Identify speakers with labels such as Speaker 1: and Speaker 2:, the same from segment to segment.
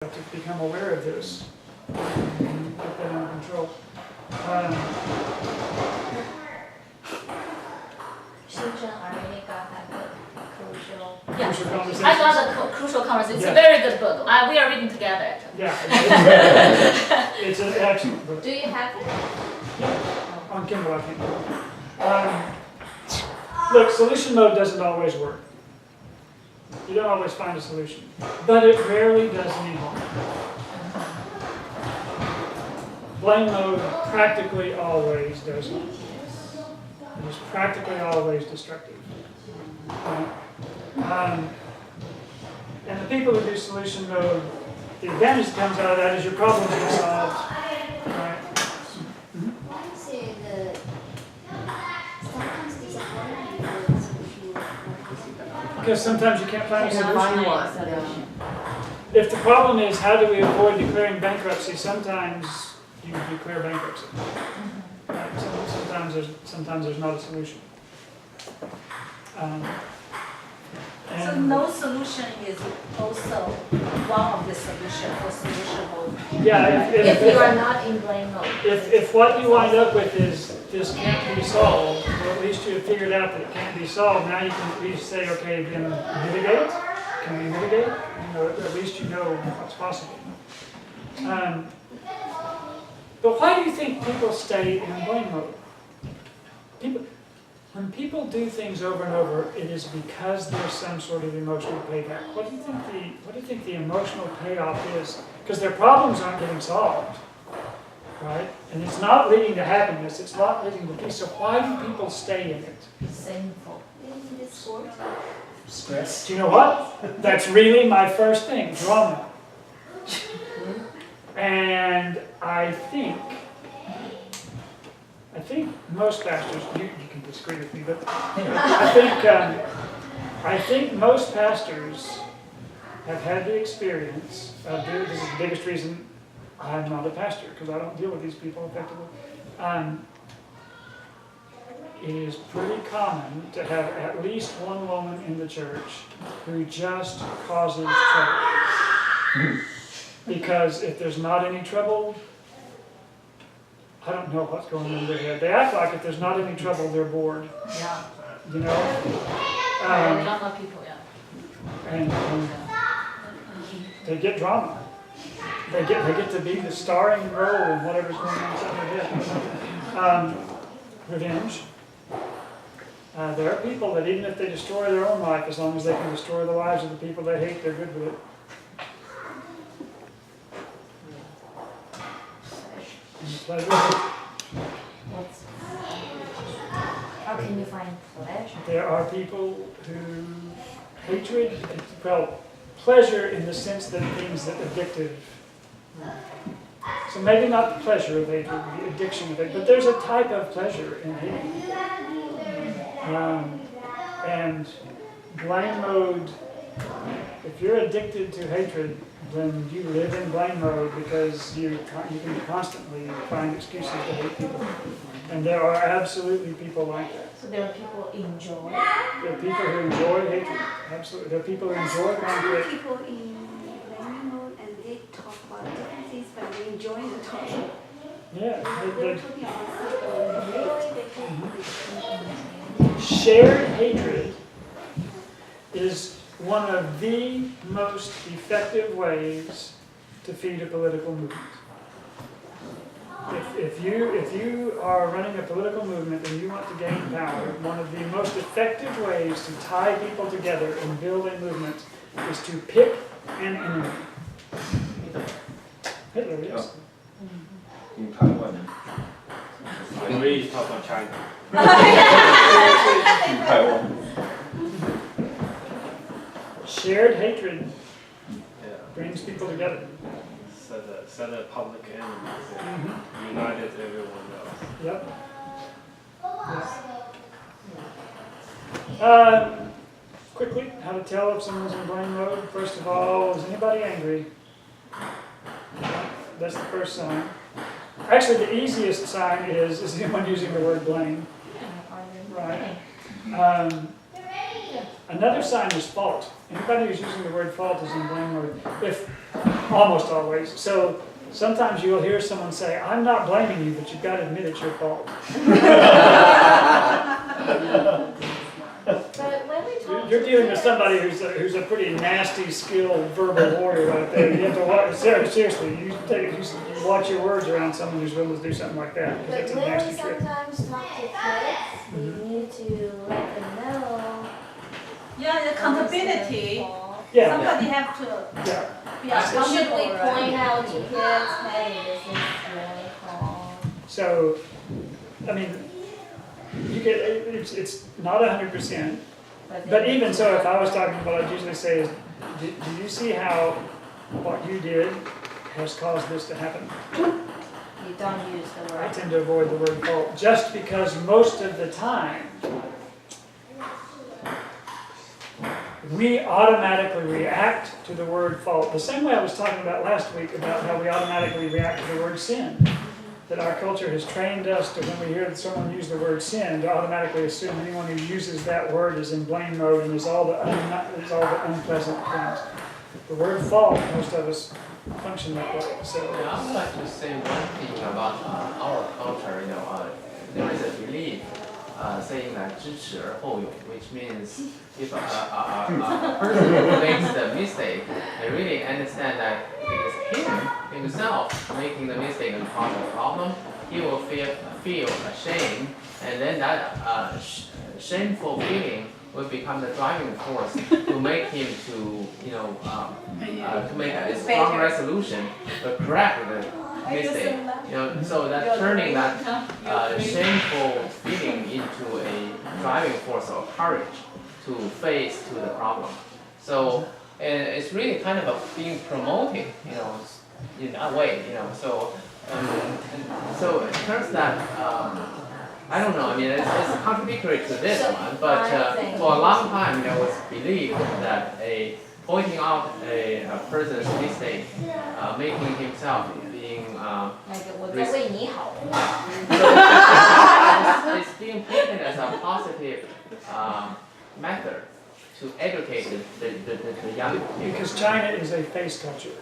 Speaker 1: to become aware of this and get that under control.
Speaker 2: Susan already got that book, Crucial.
Speaker 1: Yeah,
Speaker 2: I got the Crucial Conversation. It's
Speaker 1: Yeah.
Speaker 2: a very good book. We are reading together. Actually.
Speaker 1: Yeah, it's an excellent book.
Speaker 2: Do you have it?
Speaker 1: Yeah, on Kindle, I think. Look, solution mode doesn't always work. You don't always find a solution, but it rarely does any harm. Blame mode practically always does harm. It is practically always destructive. And the people who do solution mode, the advantage that comes out of that is your problems get solved. Right?
Speaker 3: Why is it sometimes disappointing with solution?
Speaker 1: Because sometimes you can't find a solution.
Speaker 2: Solution.
Speaker 1: If the problem is how do we avoid declaring bankruptcy, sometimes you declare bankruptcy. Right? Sometimes there's not a solution.
Speaker 4: So no solution is also one of the solution for solution mode.
Speaker 1: Yeah,
Speaker 2: If you are not in blame mode.
Speaker 1: if what you wind up with is this can't be solved, or at least you have figured out that it can't be solved, now you can at least say, okay, then mitigate. Can we mitigate? You know, at least you know what's possible. But why do you think people stay in blame mode? When people do things over and over, it is because there's some sort of emotional payback. What do you think the emotional payoff is? Because their problems aren't getting solved, right? And it's not leading to happiness. It's not leading to peace. So why do people stay in it?
Speaker 2: Sinful.
Speaker 3: Isn't it sport?
Speaker 5: Stress.
Speaker 1: Do you know what? That's really my first thing, drama. And I think most pastors, you can disagree with me, but I think most pastors have had the experience of, this is the biggest reason I'm not a pastor, because I don't deal with these people effectively. It is pretty common to have at least one woman in the church who just causes trouble. Because if there's not any trouble, I don't know what's going on in their head. They act like if there's not any trouble, they're bored.
Speaker 2: Yeah.
Speaker 1: You know?
Speaker 2: Drama people, yeah.
Speaker 1: And they get drama. They get to be the starring role in whatever's going on inside their head. Revenge. There are people that even if they destroy their own life, as long as they can destroy the lives of the people they hate, they're good with it. And pleasure.
Speaker 2: How can you find pleasure?
Speaker 1: There are people who hatred, well, pleasure in the sense that things that addictive. So maybe not the pleasure of hatred, the addiction of it, but there's a type of pleasure in hatred. And blame mode, if you're addicted to hatred, then you live in blame mode because you can constantly find excuses to hate people. And there are absolutely people like that.
Speaker 2: So there are people enjoy.
Speaker 1: There are people who enjoy hatred. Absolutely. There are people who enjoy
Speaker 3: Some
Speaker 1: conflict.
Speaker 3: people in blaming mode and they talk about different things, but they enjoy the talking.
Speaker 1: Yeah.
Speaker 3: They're talking about something.
Speaker 1: Shared hatred is one of the most effective ways to feed a political movement. If you are running a political movement and you want to gain power, one of the most effective ways to tie people together and build a movement is to pick an enemy. Hitler, yes.
Speaker 5: In Taiwan.
Speaker 6: When we talk about China.
Speaker 5: In Taiwan.
Speaker 1: Shared hatred
Speaker 6: Yeah.
Speaker 1: brings people together.
Speaker 6: Set a public enemy.
Speaker 1: Mhm.
Speaker 6: United everyone else.
Speaker 1: Yep. Quickly, how to tell if someone's in blame mode. First of all, is anybody angry? That's the first sign. Actually, the easiest sign is anyone using the word blame? Right. Another sign is fault. Anybody who's using the word fault is in blame mode. If almost always. So sometimes you'll hear someone say, I'm not blaming you, but you've got to admit it's your fault.
Speaker 2: But when we talk
Speaker 1: You're
Speaker 2: to
Speaker 1: dealing with
Speaker 2: kids-
Speaker 1: somebody who's a pretty nasty, skilled verbal warrior right there. You have to watch, seriously, you watch your words around someone who's willing to do something like that, because
Speaker 2: But
Speaker 1: it's a
Speaker 2: when we
Speaker 1: nasty trick.
Speaker 2: sometimes talk to kids, we need to let them know.
Speaker 4: Yeah, the accountability,
Speaker 1: Yeah,
Speaker 4: somebody have to
Speaker 1: yeah.
Speaker 4: be
Speaker 2: Should we
Speaker 4: accountable, right?
Speaker 2: point out to kids, hey, this is really calm?
Speaker 1: So, I mean, you get, it's not 100%, but even so, if I was talking, what I'd usually say is, do you see how what you did has caused this to happen?
Speaker 2: You don't use the
Speaker 1: I
Speaker 2: word.
Speaker 1: tend to avoid the word fault, just because most of the time, we automatically react to the word fault. The same way I was talking about last week about how we automatically react to the word sin. That our culture has trained us to, when we hear someone use the word sin, to automatically assume anyone who uses that word is in blame mode and is all the unpleasant things. The word fault, most of us function that way. So
Speaker 7: Yeah, I would like to say one thing about our culture. There is a belief saying that 知耻而后勇, which means if a person who makes the mistake, they really understand that it is him himself making the mistake and cause the problem. He will feel ashamed, and then that shameful feeling will become the driving force to make him to make a strong resolution to correct the mistake. So that turning that shameful feeling into a driving force or courage to face to the problem. So and it's really kind of being promoted, in that way, So so it turns that I don't know. I mean, it's contradictory to this one, but for a long time, it was believed that pointing out a person's mistake, making himself being
Speaker 2: 那个我在为你好。
Speaker 7: it's being taken as a positive method to educate the young people.
Speaker 1: because China is a face culture.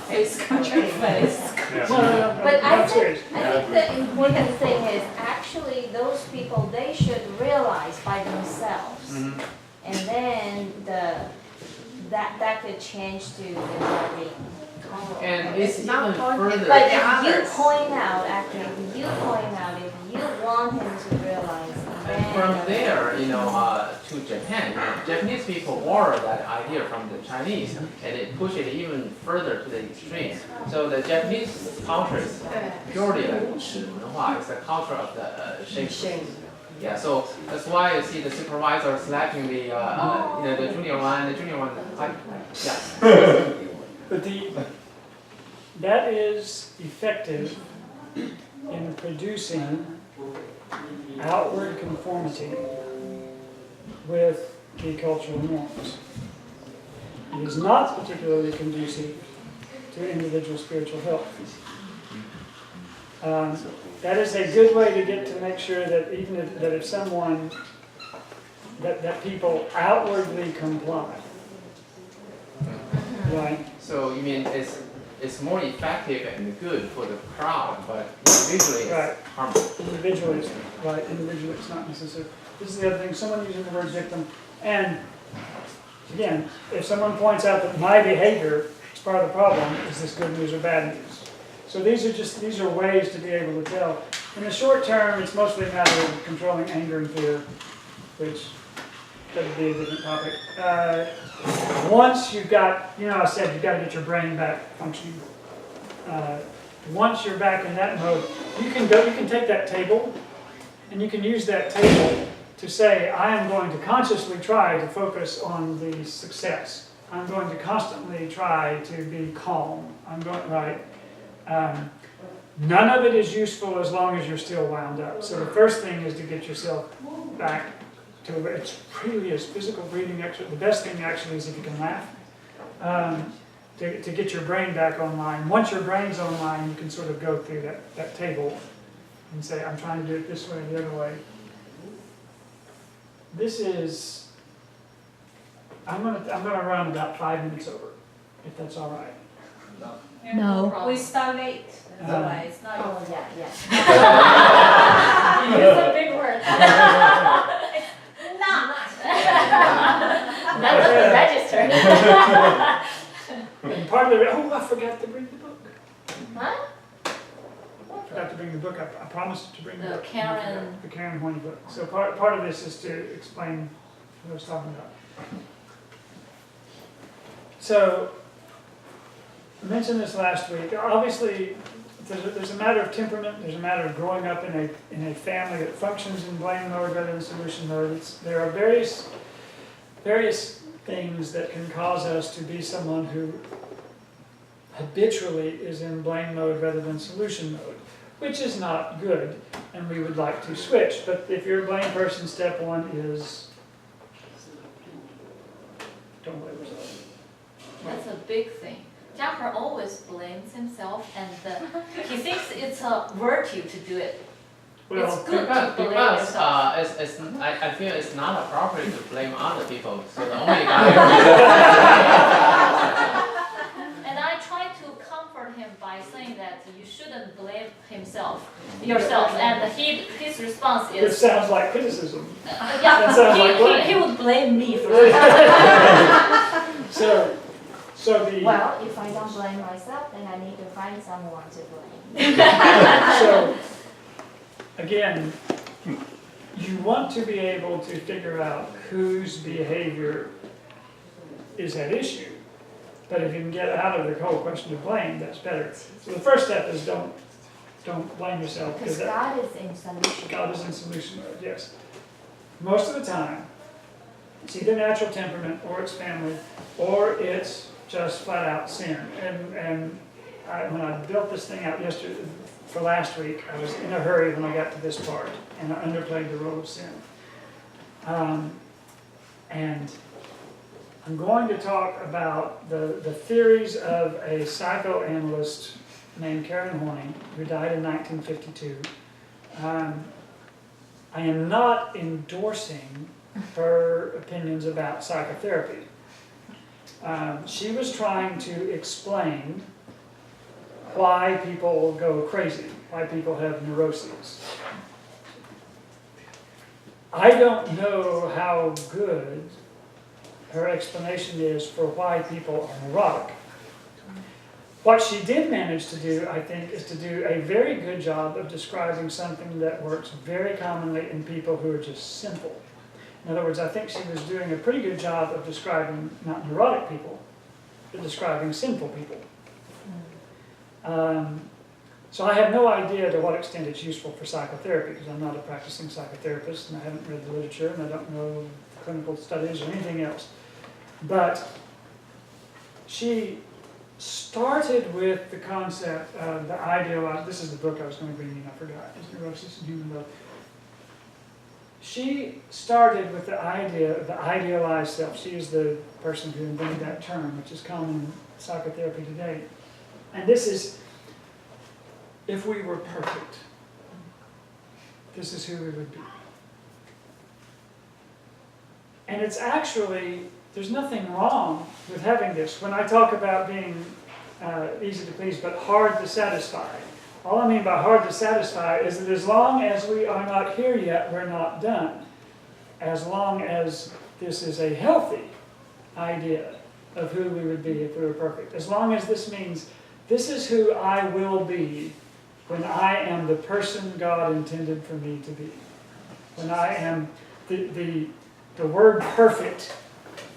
Speaker 4: Face country face.
Speaker 1: No,
Speaker 2: But I
Speaker 1: I'm serious.
Speaker 2: think the important thing is actually those people, they should realize by themselves.
Speaker 7: Mhm.
Speaker 2: And then that could change to the driving.
Speaker 7: And it's even further.
Speaker 2: But if you point out, actually, if you point out, if you want him to realize,
Speaker 7: And from
Speaker 2: then.
Speaker 7: there, to Japan, Japanese people borrowed that idea from the Chinese, and it pushed it even further to the extreme. So the Japanese culture is purely like 耻文化, it's the culture of the shame. Yeah, so that's why you see the supervisor slapping the junior one, yeah.
Speaker 1: But that is effective in producing outward conformity with the cultural norms. It is not particularly conducive to individual spiritual health. That is a good way to get to make sure that even if someone, that people outwardly comply. Right?
Speaker 7: So you mean it's more effective and good for the crowd, but individually
Speaker 1: Right.
Speaker 7: it's harmful.
Speaker 1: Individually, right, individually, it's not necessary. This is the other thing, someone using the word victim, and again, if someone points out that my behavior is part of the problem, is this good news or bad news? So these are ways to be able to tell. In the short term, it's mostly a matter of controlling anger and fear, which could be a different topic. Once you've got, I said you've got to get your brain back functioning. Once you're back in that mode, you can take that table, and you can use that table to say, I am going to consciously try to focus on the success. I'm going to constantly try to be calm. None of it is useful as long as you're still wound up. So the first thing is to get yourself back to where it's really is physical breathing exercise. The best thing actually is if you can laugh. To get your brain back online. Once your brain's online, you can sort of go through that table and say, I'm trying to do it this way or the other way. I'm gonna run about 5 minutes over, if that's all right.
Speaker 2: No.
Speaker 4: We start late, that's why it's not your
Speaker 2: Oh,
Speaker 4: fault.
Speaker 2: yeah, yeah.
Speaker 4: It's a big word.
Speaker 2: That's registered.
Speaker 1: And part of the, oh, I forgot to bring the book.
Speaker 2: Huh?
Speaker 1: I forgot to bring the book. I promised to bring the
Speaker 4: The
Speaker 1: book.
Speaker 4: Karen-
Speaker 1: The Karen Horney book. So part of this is to explain what I was talking about. So, I mentioned this last week. Obviously, there's a matter of temperament. There's a matter of growing up in a family that functions in blame mode rather than solution mode. There are various things that can cause us to be someone who habitually is in blame mode rather than solution mode, which is not good, and we would like to switch. But if you're a blame person, step one is don't blame yourself.
Speaker 8: That's a big thing. Jumper always blames himself, and he thinks it's a virtue to do it. It's good to blame
Speaker 7: Because
Speaker 8: yourself.
Speaker 7: I feel it's not appropriate to blame other people. So the only guy.
Speaker 8: And I try to comfort him by saying that you shouldn't blame yourself, and his response
Speaker 1: It
Speaker 8: is,
Speaker 1: sounds like criticism.
Speaker 8: yeah,
Speaker 1: sounds like blame.
Speaker 8: he would blame me for
Speaker 1: So the
Speaker 2: Well, if I don't blame myself, then I need to find someone to blame.
Speaker 1: so again, you want to be able to figure out whose behavior is at issue. But if you can get out of the whole question of blame, that's better. So the first step is don't blame yourself,
Speaker 2: Because God is in solution.
Speaker 1: God is in solution mode, yes. Most of the time, it's either natural temperament, or it's family, or it's just flat out sin. And when I built this thing out yesterday, for last week, I was in a hurry when I got to this part, and I underplayed the role of sin. And I'm going to talk about the theories of a psychoanalyst named Karen Horney, who died in 1952. I am not endorsing her opinions about psychotherapy. She was trying to explain why people go crazy, why people have neuroses. I don't know how good her explanation is for why people are neurotic. What she did manage to do, I think, is to do a very good job of describing something that works very commonly in people who are just simple. In other words, I think she was doing a pretty good job of describing not neurotic people, but describing sinful people. So I have no idea to what extent it's useful for psychotherapy, because I'm not a practicing psychotherapist, and I haven't read the literature, and I don't know clinical studies or anything else. But she started with the concept of the idealized, this is the book I was going to bring you, I forgot, is Neurosis and Human Love. She started with the idea of the idealized self. She is the person who invented that term, which is common in psychotherapy today. And this is, if we were perfect, this is who we would be. And it's actually, there's nothing wrong with having this. When I talk about being easy to please but hard to satisfy, all I mean by hard to satisfy is that as long as we are not here yet, we're not done. As long as this is a healthy idea of who we would be if we were perfect. As long as this means this is who I will be when I am the person God intended for me to be. When I am the word perfect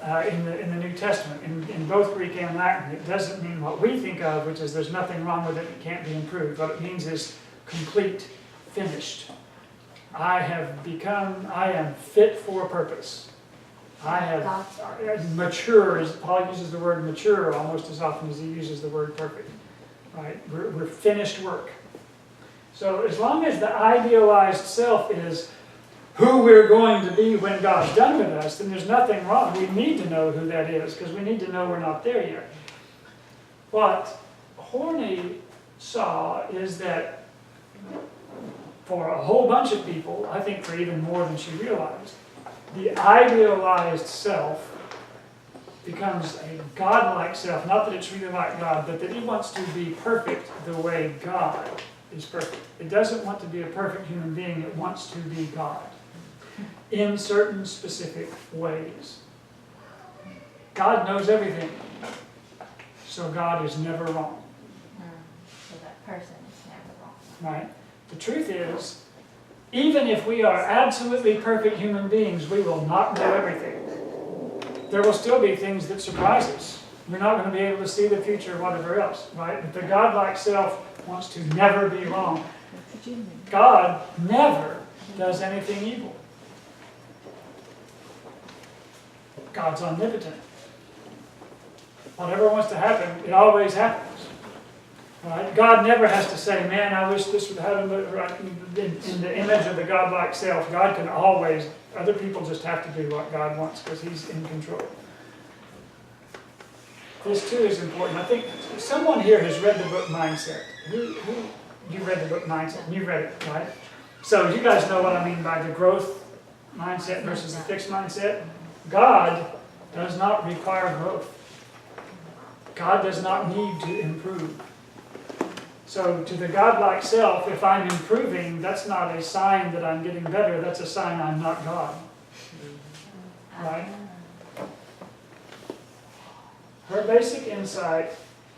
Speaker 1: in the New Testament, in both Greek and Latin, it doesn't mean what we think of, which is there's nothing wrong with it, it can't be improved. What it means is complete, finished. I am fit for purpose. I have mature, Paul uses the word mature almost as often as he uses the word perfect. Right? We're finished work. So as long as the idealized self is who we're going to be when God's done with us, then there's nothing wrong. We need to know who that is, because we need to know we're not there yet. What Horney saw is that for a whole bunch of people, I think for even more than she realized, the idealized self becomes a God-like self, not that it's really like God, but that it wants to be perfect the way God is perfect. It doesn't want to be a perfect human being, it wants to be God in certain specific ways. God knows everything, so God is never wrong,
Speaker 8: So that person is never wrong.
Speaker 1: right? The truth is, even if we are absolutely perfect human beings, we will not know everything. There will still be things that surprise us. We're not going to be able to see the future or whatever else, right? But the God-like self wants to never be wrong. God never does anything evil. God's omnipotent. Whatever wants to happen, it always happens. Right? God never has to say, man, I wish this would happen, but right, in the image of the God-like self, God can always, other people just have to do what God wants because He's in control. This too is important. I think someone here has read the book Mindset. Who you read the book Mindset? You read it, right? So you guys know what I mean by the growth mindset versus the fixed mindset. God does not require growth. God does not need to improve. So to the God-like self, if I'm improving, that's not a sign that I'm getting better, that's a sign I'm not God. Right? Her basic insight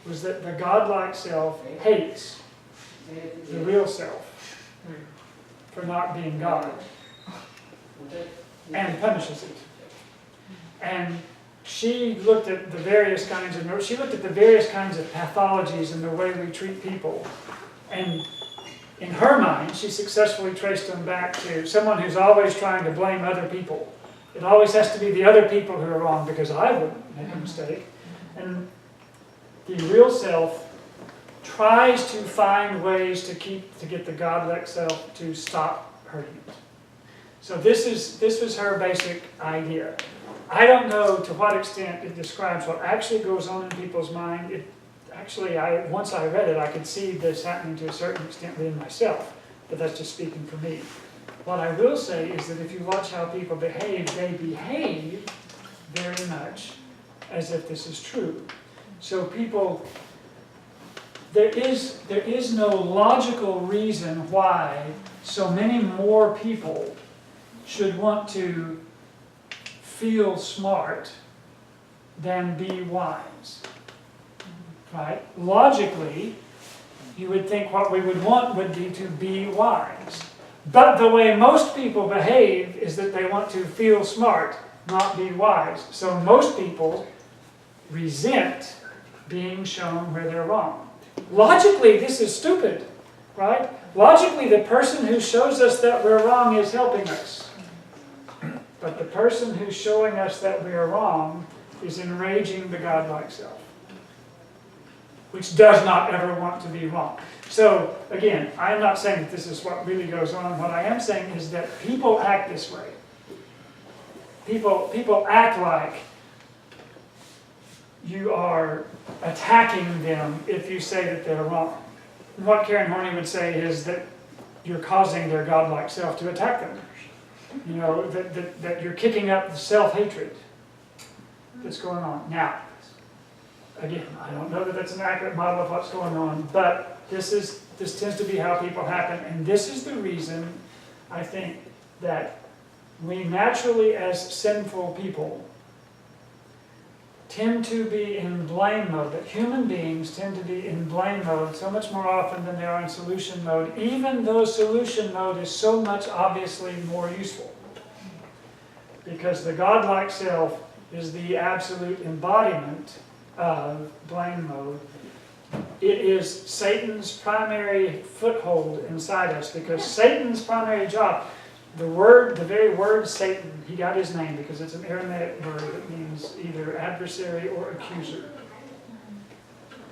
Speaker 1: was that the God-like self hates the real self for not being God and punishes it. And she looked at the various kinds of pathologies in the way we treat people. And in her mind, she successfully traced them back to someone who's always trying to blame other people. It always has to be the other people who are wrong because I wouldn't make a mistake. And the real self tries to find ways to get the godlike self to stop hurting it. So this was her basic idea. I don't know to what extent it describes what actually goes on in people's mind. Once I read it, I could see this happening to a certain extent within myself, but that's just speaking for me. What I will say is that if you watch how people behave, they behave very much as if this is true. So people, there is no logical reason why so many more people should want to feel smart than be wise. Right? Logically, you would think what we would want would be to be wise. But the way most people behave is that they want to feel smart, not be wise. So most people resent being shown where they're wrong. Logically, this is stupid, right? Logically, the person who shows us that we're wrong is helping us. But the person who's showing us that we are wrong is enraging the godlike self, which does not ever want to be wrong. So, again, I'm not saying that this is what really goes on. What I am saying is that people act this way. People act like you are attacking them if you say that they're wrong. And what Karen Horney would say is that you're causing their godlike self to attack them. You know, that you're kicking up the self-hatred that's going on. Now, again, I don't know that that's an accurate model of what's going on, but this tends to be how people happen, and this is the reason I think that we naturally, as sinful people, tend to be in blame mode, that human beings tend to be in blame mode so much more often than they are in solution mode, even though solution mode is so much obviously more useful. Because the godlike self is the absolute embodiment of blame mode. It is Satan's primary foothold inside us, because Satan's primary job, the very word Satan, he got his name because it's an Aramaic word that means either adversary or accuser.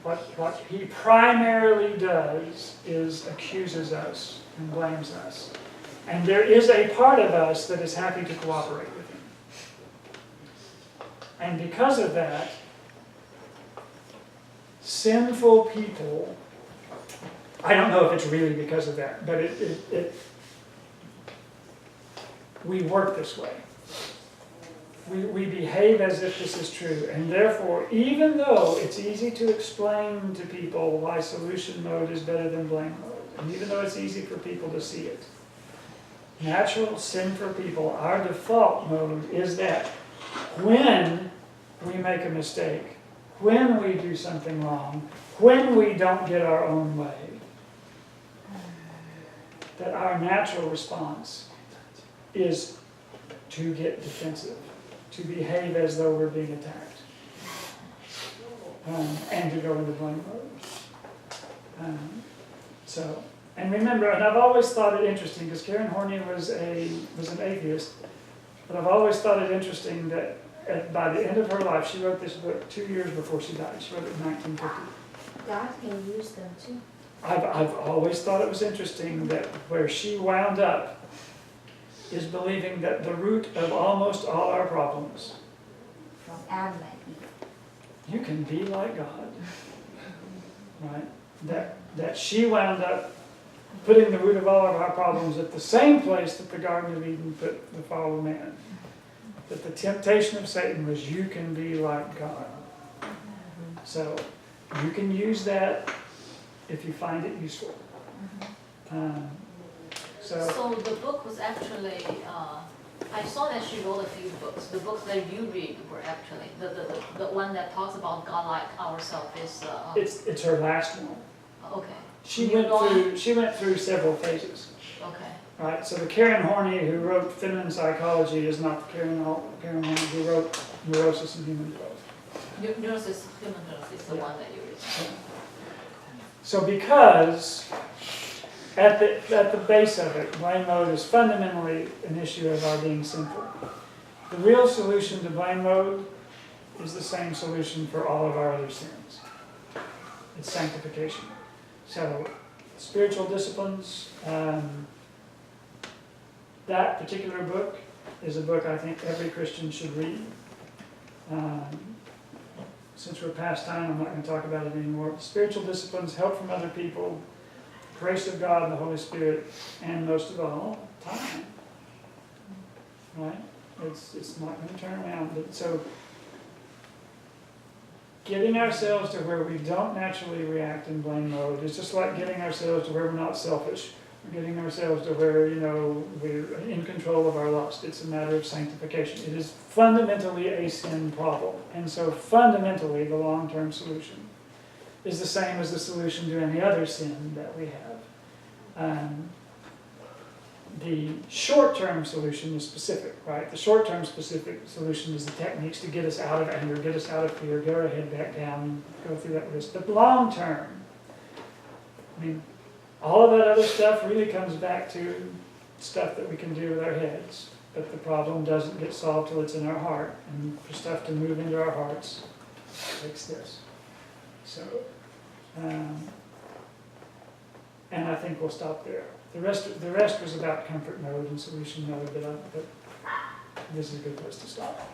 Speaker 1: What he primarily does is accuses us and blames us. And there is a part of us that is happy to cooperate with him. And because of that, sinful people, I don't know if it's really because of that, but we work this way. we behave as if this is true. And therefore, even though it's easy to explain to people why solution mode is better than blame mode, and even though it's easy for people to see it, natural sin for people, our default mode is that when we make a mistake, when we do something wrong, when we don't get our own way, that our natural response is to get defensive, to behave as though we're being attacked, and to go into blame mode. And remember, and I've always thought it interesting, because Karen Horney was an atheist, but I've always thought it interesting that by the end of her life, she wrote this book 2 years before she died. She wrote it in 1950.
Speaker 2: God can use them too.
Speaker 1: I've always thought it was interesting that where she wound up is believing that the root of almost all our problems,
Speaker 2: From Adam and Eve.
Speaker 1: you can be like God, right? That she wound up putting the root of all of our problems at the same place that the Garden of Eden put the fall of man. That the temptation of Satan was, you can be like God. So you can use that if you find it useful.
Speaker 8: So the book was actually, I saw that she wrote a few books. The books that you read were actually, the one that talks about God like ourselves is,
Speaker 1: It's her last one.
Speaker 8: okay,
Speaker 1: She
Speaker 8: You
Speaker 1: went through several phases.
Speaker 8: okay.
Speaker 1: Right, so the Karen Horney who wrote Feminine Psychology is not the Karen Horney who wrote Neurosis and Human Growth.
Speaker 8: Neurosis, human neurosis is the
Speaker 1: Yeah.
Speaker 8: one that you read.
Speaker 1: So because at the base of it, blame mode is fundamentally an issue of our being sinful. The real solution to blame mode is the same solution for all of our other sins. It's sanctification. So spiritual disciplines, that particular book is a book I think every Christian should read. Since we're past time, I'm not going to talk about it anymore. Spiritual disciplines, help from other people, grace of God and the Holy Spirit, and most of all, time. Right? It's not going to turn around. But so, getting ourselves to where we don't naturally react in blame mode is just like getting ourselves to where we're not selfish. We're getting ourselves to where, we're in control of our lust. It's a matter of sanctification. It is fundamentally a sin problem. And so fundamentally, the long-term solution is the same as the solution to any other sin that we have. The short-term solution is specific, right? The short-term specific solution is the techniques to get us out of anger, get us out of fear, get our head back down, go through that risk. But long-term, all of that other stuff really comes back to stuff that we can do with our heads. But the problem doesn't get solved till it's in our heart. And for stuff to move into our hearts, it takes this. So, and I think we'll stop there. The rest was about comfort mode and solution mode, but this is a good place to stop.